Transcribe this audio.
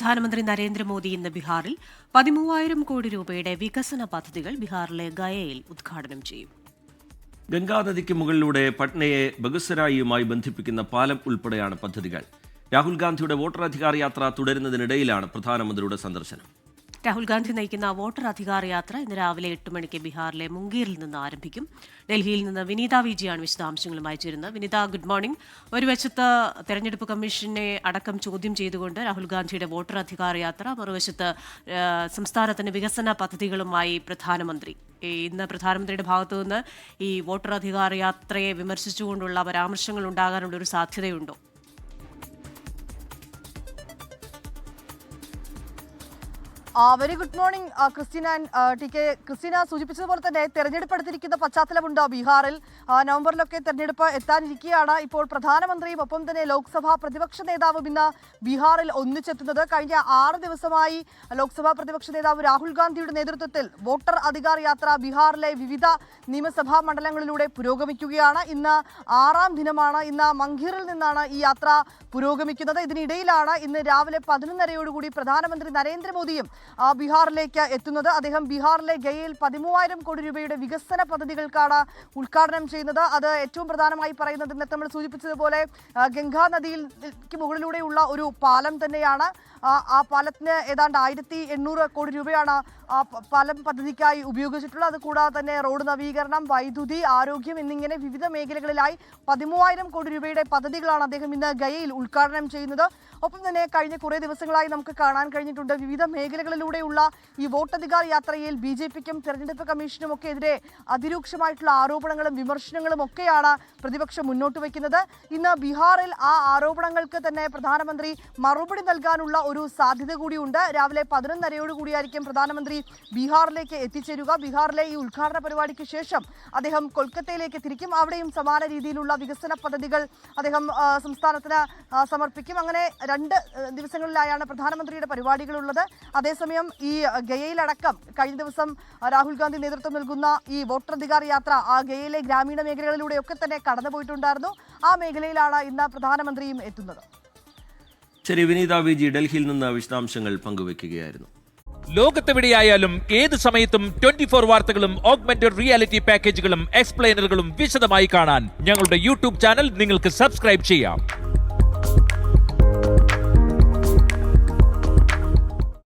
പ്രധാനമന്ത്രി നരേന്ദ്രമോദി ഇന്ന് ബീഹാറിൽ 13,000 കോടി രൂപയുടെ വികസന പദ്ധതികൾ ബീഹാറിലെ ഗയയിൽ ഉദ്ഘാടനം ചെയ്യും. ഗംഗാനദിക്ക് മുകളിലൂടെ പട്നയെ ബഗുസരായിയുമായി ബന്ധിപ്പിക്കുന്ന പാലം ഉൾപ്പെടെയാണ് പദ്ധതികൾ. രാഹുൽ ഗാന്ധിയുടെ വോട്ടർ അധികാർ യാത്ര തുടരുന്നതിനിടയിലാണ് പ്രധാനമന്ത്രിയുടെ സന്ദർശനം. രാഹുൽ ഗാന്ധി നയിക്കുന്ന വോട്ടർ അധികാർ യാത്ര ഇന്ന് രാവിലെ 8 മണിക്ക് ബീഹാറിലെ മുംഗേറിൽ നിന്ന് ആരംഭിക്കും. ഡൽഹിയിൽ നിന്ന് വിനീത വിജിയാണ് വിശദാംശങ്ങളുമായി ചേരുന്നത്. വിനീത, ഗുഡ് മോർണിംഗ്. ഒരു വശത്ത് തെരഞ്ഞെടുപ്പ് കമ്മീഷനെ അടക്കം ചോദ്യം ചെയ്തുകൊണ്ട് രാഹുൽ ഗാന്ധിയുടെ വോട്ടർ അധികാർ യാത്ര, മറുവശത്ത് സംസ്ഥാനത്തിന് വികസന പദ്ധതികളുമായി പ്രധാനമന്ത്രി. ഇന്ന് പ്രധാനമന്ത്രിയുടെ ഭാഗത്തു നിന്ന് ഈ വോട്ടർ അധികാർ യാത്രയെ വിമർശിച്ചുകൊണ്ടുള്ള പരാമർശങ്ങൾ ഉണ്ടാകാനുള്ള ഒരു സാധ്യതയുണ്ടോ? Very good morning Christina T K. Christina സൂചിപ്പിച്ചതുപോലെ തന്നെ തെരഞ്ഞെടുപ്പ് എടുത്തിരിക്കുന്ന പശ്ചാത്തലമുണ്ട് ബീഹാറിൽ. നവംബറിലൊക്കെ തെരഞ്ഞെടുപ്പ് എത്താനിരിക്കുകയാണ്. ഇപ്പോൾ പ്രധാനമന്ത്രിയും ഒപ്പം തന്നെ ലോക്സഭാ പ്രതിപക്ഷ നേതാവും ഇന്ന് ബീഹാറിൽ ഒന്നിച്ചെത്തുന്നത്. കഴിഞ്ഞ 6 ദിവസമായി ലോക്സഭാ പ്രതിപക്ഷ നേതാവ് രാഹുൽ ഗാന്ധിയുടെ നേതൃത്വത്തിൽ വോട്ടർ അധികാർ യാത്ര ബീഹാറിലെ വിവിധ നിയമസഭാ മണ്ഡലങ്ങളിലൂടെ പുരോഗമിക്കുകയാണ്. ഇന്ന് 6ാം ദിനമാണ്. ഇന്ന് മംഗീറിൽ നിന്നാണ് ഈ യാത്ര പുരോഗമിക്കുന്നത്. ഇതിനിടയിലാണ് ഇന്ന് രാവിലെ 11:30യോടുകൂടി പ്രധാനമന്ത്രി നരേന്ദ്രമോദിയും ബീഹാറിലേക്ക് എത്തുന്നത്. അദ്ദേഹം ബീഹാറിലെ ഗയയിൽ 13,000 കോടി രൂപയുടെ വികസന പദ്ധതികൾക്കാണ് ഉദ്ഘാടനം ചെയ്യുന്നത്. അത് ഏറ്റവും പ്രധാനമായി പറയുന്നത് ഇന്നത്തെ നമ്മൾ സൂചിപ്പിച്ചതുപോലെ ഗംഗാ നദിക്ക് മുകളിലൂടെയുള്ള ഒരു പാലം തന്നെയാണ്. ആ പാലത്തിന് ഏതാണ്ട് 1,800 കോടി രൂപയാണ് ആ പാലം പദ്ധതിക്കായി ഉപയോഗിച്ചിട്ടുള്ളത്. അതുകൂടാതെ തന്നെ റോഡ് നവീകരണം, വൈദ്യുതി, ആരോഗ്യം എന്നിങ്ങനെ വിവിധ മേഖലകളിലായി 13,000 കോടി രൂപയുടെ പദ്ധതികളാണ് അദ്ദേഹം ഇന്ന് ഗയയിൽ ഉദ്ഘാടനം ചെയ്യുന്നത്. ഒപ്പം തന്നെ കഴിഞ്ഞ കുറേ ദിവസങ്ങളായി നമുക്ക് കാണാൻ കഴിഞ്ഞിട്ടുണ്ട് വിവിധ മേഖലകളിലൂടെയുള്ള ഈ വോട്ടധികാർ യാത്രയിൽ BJPക്കും തെരഞ്ഞെടുപ്പ് കമ്മീഷനും ഒക്കെ എതിരെ അതിരൂക്ഷമായിട്ടുള്ള ആരോപണങ്ങളും വിമർശനങ്ങളും ഒക്കെയാണ് പ്രതിപക്ഷം മുന്നോട്ട് വയ്ക്കുന്നത്. ഇന്ന് ബീഹാറിൽ ആ ആരോപണങ്ങൾക്ക് തന്നെ പ്രധാനമന്ത്രി മറുപടി നൽകാനുള്ള ഒരു സാധ്യത കൂടിയുണ്ട്. രാവിലെ 11:30യോടുകൂടിയായിരിക്കും പ്രധാനമന്ത്രി ബീഹാറിലേക്ക് എത്തിച്ചേരുക. ബീഹാറിലെ ഈ ഉദ്ഘാടന പരിപാടിക്ക് ശേഷം അദ്ദേഹം കൊൽക്കത്തയിലേക്ക് തിരിക്കും. അവിടെയും സമാന രീതിയിലുള്ള വികസന പദ്ധതികൾ അദ്ദേഹം സംസ്ഥാനത്തിന് സമർപ്പിക്കും. അങ്ങനെ 2 ദിവസങ്ങളിലായാണ് പ്രധാനമന്ത്രിയുടെ പരിപാടികളുള്ളത്. അതേസമയം ഈ ഗയയിലടക്കം കഴിഞ്ഞ ദിവസം രാഹുൽ ഗാന്ധി നേതൃത്വം നൽകുന്ന ഈ വോട്ടർ അധികാർ യാത്ര ആ ഗയയിലെ ഗ്രാമീണ മേഖലകളിലൂടെയൊക്കെ തന്നെ കടന്നുപോയിട്ടുണ്ടായിരുന്നു. ആ മേഖലയിലാണ് ഇന്ന് പ്രധാനമന്ത്രിയും എത്തുന്നത്. ശരി, വിനീത വിജി ഡൽഹിയിൽ നിന്ന് വിശദാംശങ്ങൾ പങ്കുവെക്കുകയായിരുന്നു. ലോകത്തെവിടെയായാലും ഏത് സമയത്തും 24 വാർത്തകളും ഓഗ്മെന്റഡ് റിയാലിറ്റി പാക്കേജുകളും എക്സ്പ്ലെയിനറുകളും വിശദമായി കാണാൻ ഞങ്ങളുടെ YouTube ചാനൽ നിങ്ങൾക്ക് സബ്സ്ക്രൈബ് ചെയ്യാം.